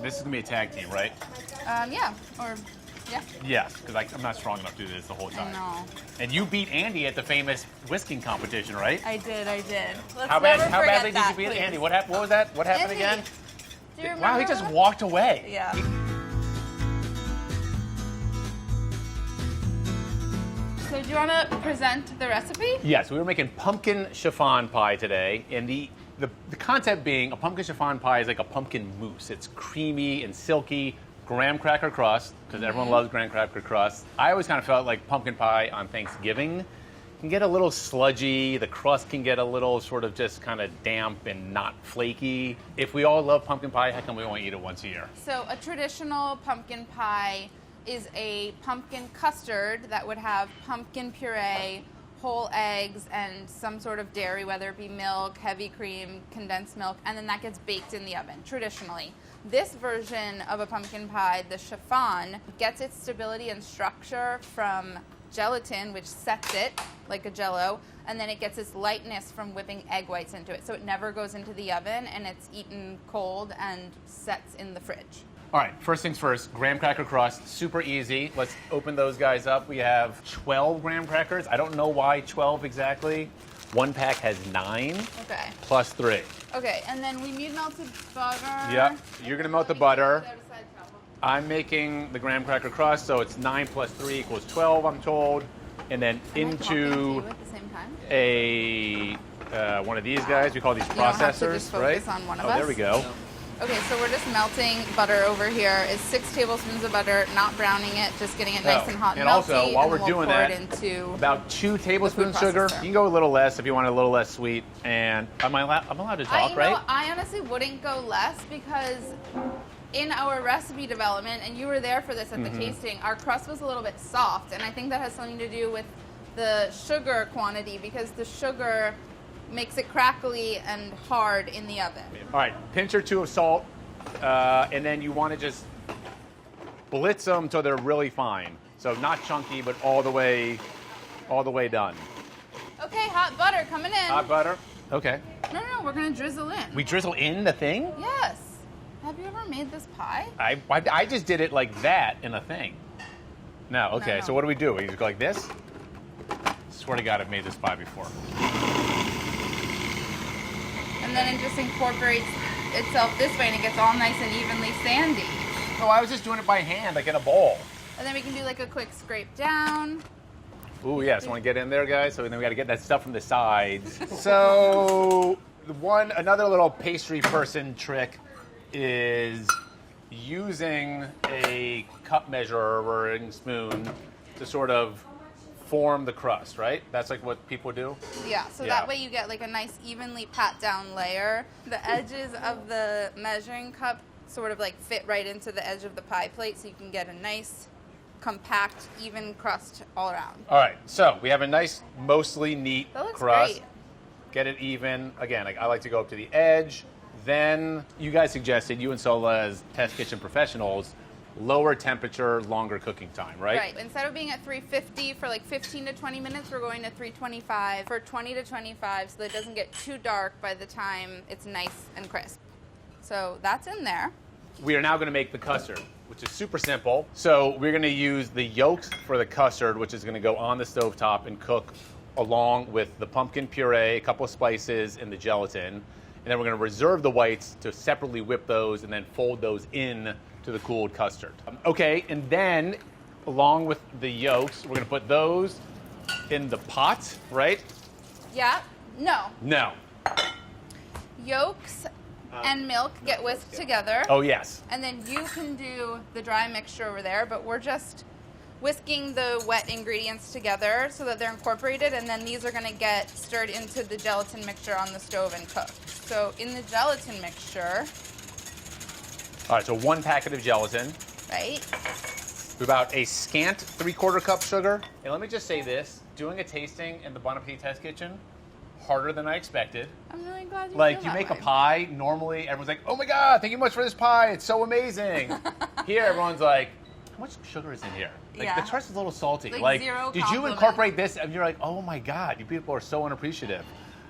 This is gonna be a tag team, right? Yeah, or, yeah. Yes, because I'm not strong enough to do this the whole time. I know. And you beat Andy at the famous whisking competition, right? I did. Let's How never badly forget did that, you beat please. Andy? What was that? What happened Andy, again? Do you remember Wow, he just that? walked away. Yeah. So do you want to present the recipe? Yes, we were making pumpkin chiffon pie today, and the concept being a pumpkin chiffon pie is like a pumpkin mousse. It's creamy and silky, graham cracker crust, because everyone loves graham cracker crust. I always kind of felt like pumpkin pie on Thanksgiving can get a little sludgy. The crust can get a little sort of just kind of damp and not flaky. If we all love pumpkin pie, how come we only eat it once a year? So a traditional pumpkin pie is a pumpkin custard that would have pumpkin puree, whole eggs, and some sort of dairy, whether it be milk, heavy cream, condensed milk, and then that gets baked in the oven, traditionally. This version of a pumpkin pie, the chiffon, gets its stability and structure from gelatin, which sets it like a Jell-O, and then it gets its lightness from whipping egg whites into it. So it never goes into the oven, and it's eaten cold and sets in the fridge. All right, first things first, graham cracker crust, super easy. Let's open those guys up. We have 12 graham crackers. I don't know why 12 exactly. One pack has 9 Okay. plus 3. Okay, and then we need melted butter. Yep, you're gonna melt the butter. I'm making the graham cracker crust, so it's 9 plus 3 equals 12, I'm told. And then into at the same time? one of these guys, we call these You don't have to processors, just focus right? on one of There us. we go. Okay, so we're just melting butter over here. It's 6 tablespoons of butter, not browning it, just getting it nice and hot and And melty. also, while and we're then doing we'll pour that, it into about 2 tablespoons sugar. processor. You can go a little less if you want it a little less sweet. And I'm allowed to talk, right? I honestly wouldn't go less because in our recipe development, and you were there for this at the tasting, our crust was a little bit soft, and I think that has something to do with the sugar quantity because the sugar makes it crackly and hard in the oven. All right, pinch or 2 of salt, and then you want to just blitz them till they're really fine. So not chunky, but all the way done. Okay, hot butter coming in. Hot butter. Okay. No, we're gonna drizzle in. We drizzle in the thing? Yes. Have you ever made this pie? I just did it like that in a thing. No, okay. No. So what do? We just go like this? Swear to God, I've made this pie before. And then it just incorporates itself this way and it gets all nice and evenly sandy. Oh, I was just doing it by hand, like in a bowl. And then we can do like a quick scrape down. Ooh, yes. Want to get in there, guys? So then we got to get that stuff from the sides. So another little pastry person trick is using a cup measuring spoon to sort of form the crust, right? That's like what people do? Yeah, so that way you get like a nice evenly pat down layer. The edges of the measuring cup sort of like fit right into the edge of the pie plate so you can get a nice compact even crust all around. All right, so we have a nice, mostly neat That looks crust. great. Get it even. Again, I like to go up to the edge. Then you guys suggested, you and Sola as test kitchen professionals, lower temperature, longer cooking time, right? Right. Instead of being at 350 for like 15 to 20 minutes, we're going to 325 for 20 to 25 so that it doesn't get too dark by the time it's nice and crisp. So that's in there. We are now going to make the custard, which is super simple. So we're going to use the yolks for the custard, which is going to go on the stovetop and cook along with the pumpkin puree, a couple of spices, and the gelatin. And then we're going to reserve the whites to separately whip those and then fold those in to the cooled custard. Okay, and then along with the yolks, we're going to put those in the pot, right? Yeah. No. No. Yolks and milk get whisked together. Oh, yes. And then you can do the dry mixture over there, but we're just whisking the wet ingredients together so that they're incorporated, and then these are going to get stirred into the gelatin mixture on the stove and cooked. So in the gelatin mixture... All right, so 1 packet of gelatin. Right. About a scant 3/4 cup sugar. And let me just say this, doing a tasting in the Bon Appétit Test Kitchen, harder than I expected. I'm really glad you Like, feel you that make way. a pie, normally everyone's like, oh my God, thank you much for this pie, it's so amazing. Here, everyone's like, how much sugar is in here? Like, Yeah. the crust is a little salty. Like, zero did you compliment. incorporate this? And you're like, oh my God, you people are so unappreciative.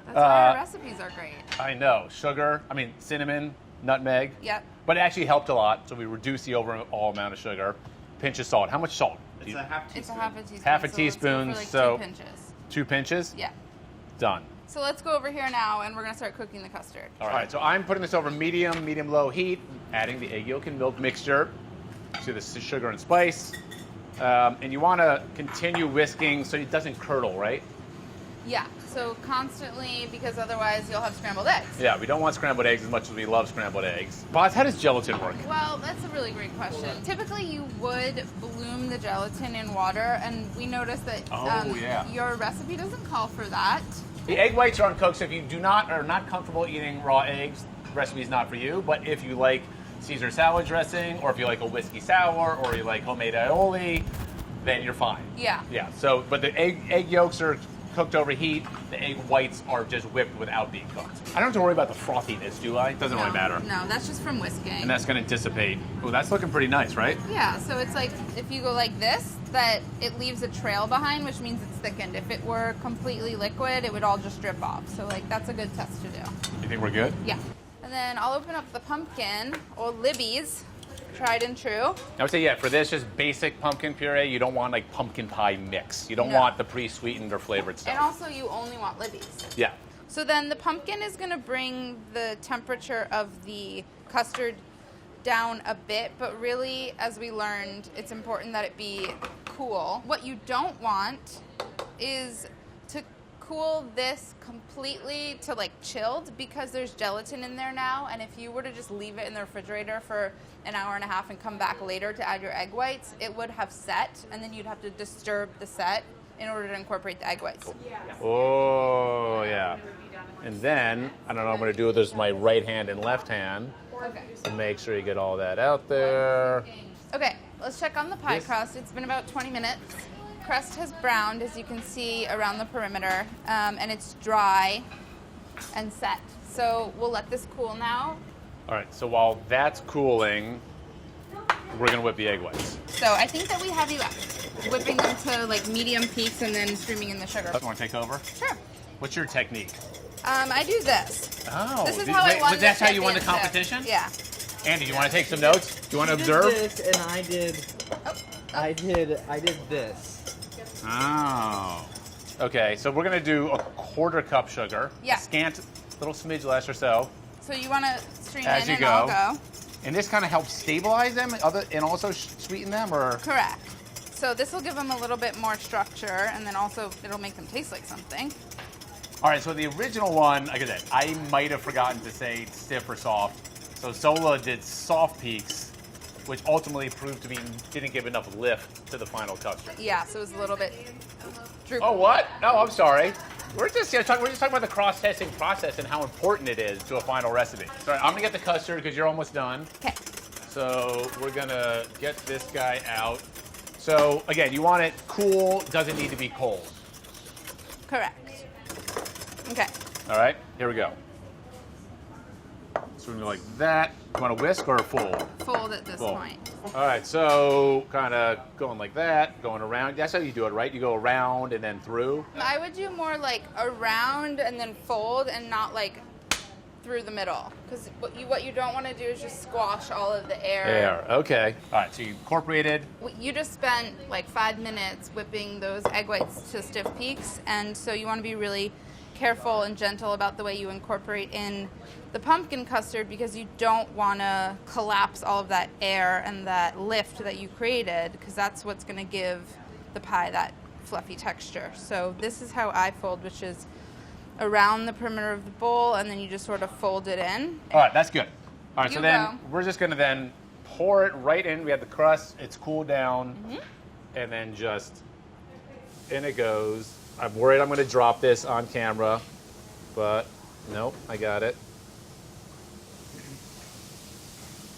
That's why our recipes are great. I know, cinnamon, nutmeg. Yep. But it actually helped a lot, so we reduced the overall amount of sugar. Pinch of salt. How much salt? It's a half teaspoon. It's a half a teaspoon. Half a so teaspoon, let's go for like so- 2 pinches. 2 pinches? Yeah. Done. So let's go over here now, and we're gonna start cooking the custard. All right, so I'm putting this over medium-low heat, adding the egg yolk and milk mixture to the sugar and spice. And you want to continue whisking so it doesn't curdle, right? Yeah. So constantly, because otherwise you'll have scrambled eggs. Yeah, we don't want scrambled eggs as much as we love scrambled eggs. Boz, how does gelatin work? Well, that's a really great question. Typically, you would bloom the gelatin in water, and we noticed that your recipe doesn't call for that. The egg whites are uncooked, so if you are not comfortable eating raw eggs, the recipe is not for you. But if you like Caesar salad dressing, or if you like a whiskey sour, or you like homemade aioli, then you're fine. Yeah. Yeah. So, but the egg yolks are cooked over heat. The egg whites are just whipped without being cooked. I don't have to worry about the frothiness, do I? It doesn't really matter. No, that's just from whisking. And that's going to dissipate. Oh, that's looking pretty nice, right? Yeah, so it's like if you go like this, that it leaves a trail behind, which means it's thickened. If it were completely liquid, it would all just drip off. So like that's a good test to do. You think we're good? Yeah. And then I'll open up the pumpkin, or Libby's, tried and true. I would say, yeah, for this, just basic pumpkin puree. You don't want like pumpkin pie mix. You don't No. want the pre-sweetened or flavored stuff. And also you only want Libby's. Yeah. So then the pumpkin is going to bring the temperature of the custard down a bit, but really, as we learned, it's important that it be cool. What you don't want is to cool this completely to like chilled, because there's gelatin in there now, and if you were to just leave it in the refrigerator for an hour and a half and come back later to add your egg whites, it would have set, and then you'd have to disturb the set in order to incorporate the egg whites. Oh, yeah. And then, I don't know what I'm going to do with this, my right hand and left hand. Okay. To make sure you get all that out there. Okay, let's check on the pie This- crust. It's been about 20 minutes. Crust has browned, as you can see, around the perimeter, and it's dry and set. So we'll let this cool now. All right, so while that's cooling, we're going to whip the egg whites. So I think that we have you whipping them to like medium peaks and then streaming in the sugar. You want to take over? Sure. What's your technique? I do this. Oh, This is how I won. that's the how you won the championship. competition? Yeah. Andy, do you want to take some notes? Do you want to You observe? did this, and I did. I did this. Oh. Okay, so we're gonna do a quarter cup sugar. Yeah. Scant, little smidge less or so. So you want to stream As in you and I'll go. go. And this kind of helps stabilize them and also sweeten them, or? Correct. So this will give them a little bit more structure, and then also it'll make them taste like something. All right, so the original one, like I said, I might have forgotten to say stiff or soft. So Sola did soft peaks, which ultimately proved to be didn't give enough lift to the final custard. Yeah, so it was a little bit droopy. Oh, what? No, I'm sorry. We're just talking about the cross-testing process and how important it is to a final recipe. Sorry, I'm gonna get the custard because you're almost done. Okay. So we're gonna get this guy out. So again, you want it cool, doesn't need to be cold. Correct. Okay. All right, here we go. So we're gonna go like that. You want to whisk or fold? Fold at this Fold. point. All right, so kind of going like that, going around. That's how you do it, right? You go around and then through. I would do more like around and then fold, and not like through the middle, because what you don't want to do is just squash all of the air. There, okay. All right, so you incorporated. You just spent like 5 minutes whipping those egg whites to stiff peaks, and so you want to be really careful and gentle about the way you incorporate in the pumpkin custard, because you don't want to collapse all of that air and that lift that you created, because that's what's going to give the pie that fluffy texture. So this is how I fold, which is around the perimeter of the bowl, and then you just sort of fold it in. All right, that's good. All right, so You then go. we're just gonna then pour it right in. We have the crust, it's cooled down, and then just in it goes. I'm worried I'm gonna drop this on camera, but nope, I got it.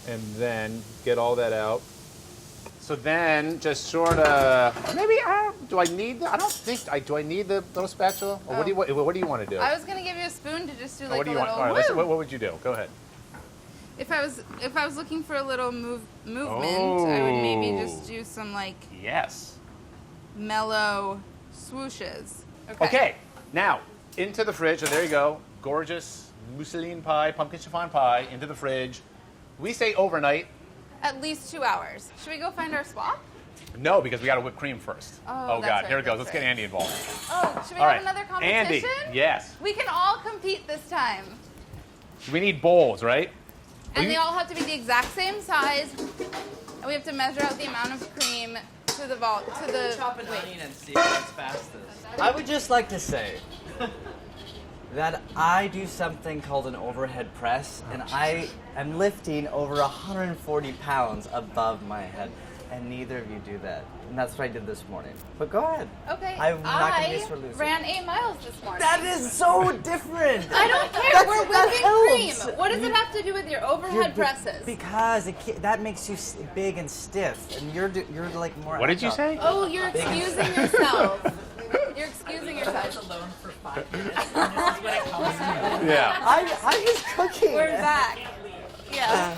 And then get all that out. So then just sort of, maybe, do I need the, I don't think, do I need the little spatula? Or what do you want to do? I was going to give you a spoon to just do like What do a you want? little All right, woo. what would you do? Go ahead. If I was looking for a little movement, I would maybe just do some like Yes. mellow swooshes. Okay, now into the fridge. So there you go. Gorgeous, mousseline pie, pumpkin chiffon pie, into the fridge. We say overnight. At least 2 hours. Should we go find our swap? No, because we got to whip cream first. Oh, that's God, right, here it goes. that's Let's get right. Andy involved. Oh, should we All have right, another competition? Andy, yes. We can all compete this time. We need bowls, right? And they all have to be the exact same size. And we have to measure out the amount of cream to the Chop an weight. onion and see what's fastest. I would just like to say that I do something called an overhead press, and I am lifting over 140 pounds above my head, and neither of you do that. And that's what I did this morning. But go ahead. Okay. I'm not going to be a sore loser. ran 8 miles this morning. That is so different. I don't care. That's- We're that whipping helps. cream. What does it have to do with your overhead presses? Because that makes you big and stiff, and you're like more. What did you agile. say? Oh, you're excusing yourself. You're excusing yourself. Alone for 5 minutes. And this is what it comes to. Yeah. I was cooking. We're back. Yeah.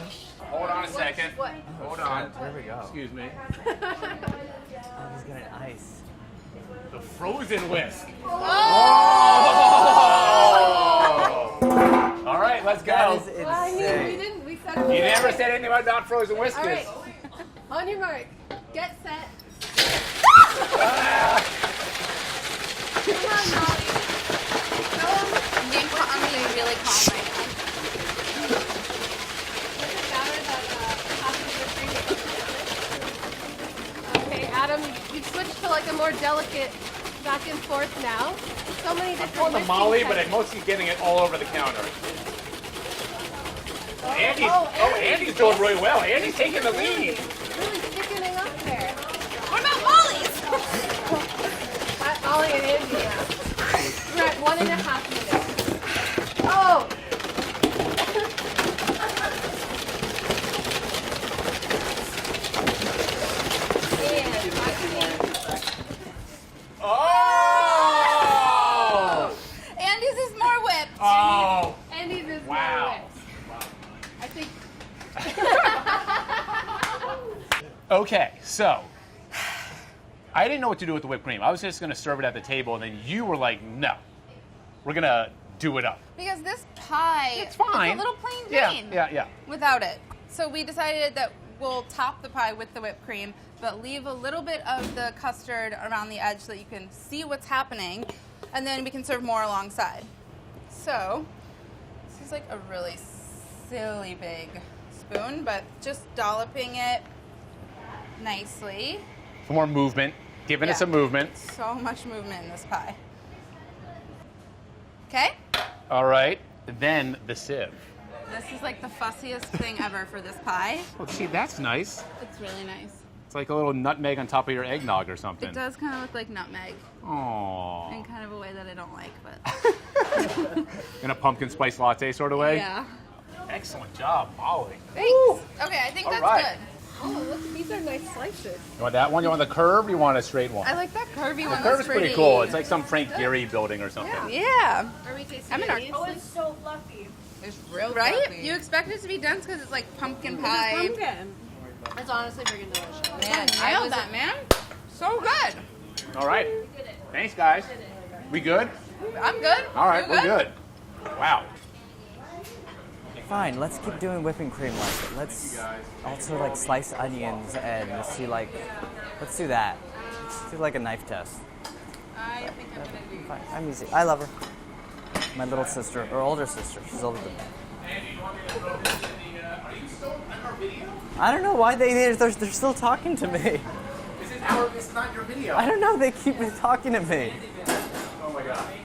Hold on a second. What? Hold on. There we go. Excuse me. Oh, he's getting ice. The frozen whisk. Oh! All right, let's That go. is insane. We said You never said anything about not frozen whiskers. All right. On your mark. Get set. Come on, Molly. I'm being really calm right now. Okay, Adam, you've switched to like a more delicate back and forth now. So many different On the whisking Molly, but I'm techniques. mostly getting it all over the counter. Andy's doing really well. Andy's taking the lead. Really thickening up there. What about Molly's? Molly and Andy, yeah. We're at 1.5 minutes. Oh! Oh! Andy's is more whipped. Oh! Andy's is Wow. more wet. I think. Okay, so I didn't know what to do with the whipped cream. I was just going to serve it at the table, and then you were like, "No, we're going to do it up." Because this pie It's fine. is a little plain Yeah, Jane yeah. without it. So we decided that we'll top the pie with the whipped cream, but leave a little bit of the custard around the edge so that you can see what's happening, and then we can serve more alongside. So this is like a really silly big spoon, but just dolloping it nicely. For more movement, giving it Yeah. some movement. So much movement in this pie. Okay? All right, then the sieve. This is like the fussiest thing ever for this pie. Oh, see, that's nice. It's really nice. It's like a little nutmeg on top of your eggnog or something. It does kind of look like nutmeg Aww. in kind of a way that I don't like, but In a pumpkin spice latte sort of way? yeah. Excellent job, Molly. Thanks. Okay, I think All that's right. Oh, look, these are nice slices. You want that one? You want the curved or you want a straight one? good. I like that curvy one. The curve That's is pretty cool. It's like some Frank Gehry building or something. Yeah. Are we tasting I'm in our- these? Oh, it's so fluffy. It's real right? You expect it to be dense because it's like pumpkin pie. Pumpkin. It's honestly freaking delicious. Man, nailed that, man. So good. All right. Thanks, guys. We good? I'm good. All right, You we're good. Wow. Fine, let's keep doing whipping cream like it. Let's also like slice onions and see like, let's do that. Let's do like a knife test. I think I'm gonna do. Fine, I'm easy. I love her. My little sister, or older sister. She's older than me. I don't know why they're still talking to me. This is not your video. I don't know. They keep talking to me. Oh my god.